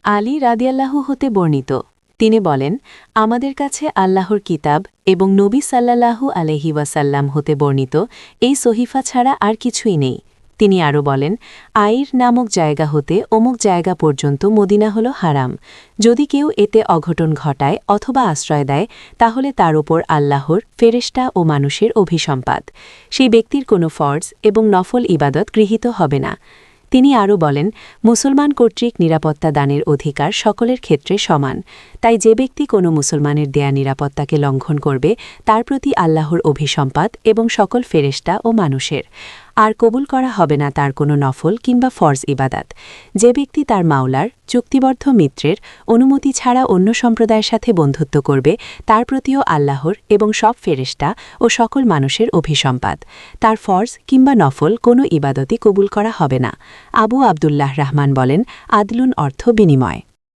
আলী রাদিয়াল্লাহু হতে বর্ণিত, তিনি বলেন, আমাদের কাছে আল্লাহর কিতাব এবং নবী সাল্লাল্লাহু আলাইহি ওয়াসাল্লাম হতে বর্ণিত এই সহিফা ছাড়া আর কিছুই নেই। তিনি আরও বলেন, আইর নামক জায়গা হতে অমুক জায়গা পর্যন্ত মদিনা হল হারাম। যদি কেউ এতে অঘটন ঘটায় অথবা আশ্রয় দেয়, তাহলে তার ওপর আল্লাহর, ফেরেশতা ও মানুষের অভিসম্পাত। সেই ব্যক্তির কোনো ফরজ এবং নফল ইবাদত গৃহীত হবে না। তিনি আরও বলেন, মুসলমান কর্তৃক নিরাপত্তা দানের অধিকার সকলের ক্ষেত্রে সমান। তাই যে ব্যক্তি কোনো মুসলমানের দেয়া নিরাপত্তাকে লঙ্ঘন করবে, তার প্রতি আল্লাহর অভিসম্পাত এবং সকল ফেরেশতা ও মানুষের। আর কবুল করা হবে না তার কোনো নফল কিংবা ফরজ ইবাদাত। যে ব্যক্তি তার মাওলার, চুক্তিবদ্ধ মিত্রের অনুমতি ছাড়া অন্য সম্প্রদায়ের সাথে বন্ধুত্ব করবে, তার প্রতিও আল্লাহর এবং সব ফেরেশতা ও সকল মানুষের অভিসম্পাত। তার ফরজ কিংবা নফল কোনো ইবাদতই কবুল করা হবে না। আবু আবদুল্লাহ রহমান বলেন, আদলুন অর্থ বিনিময়।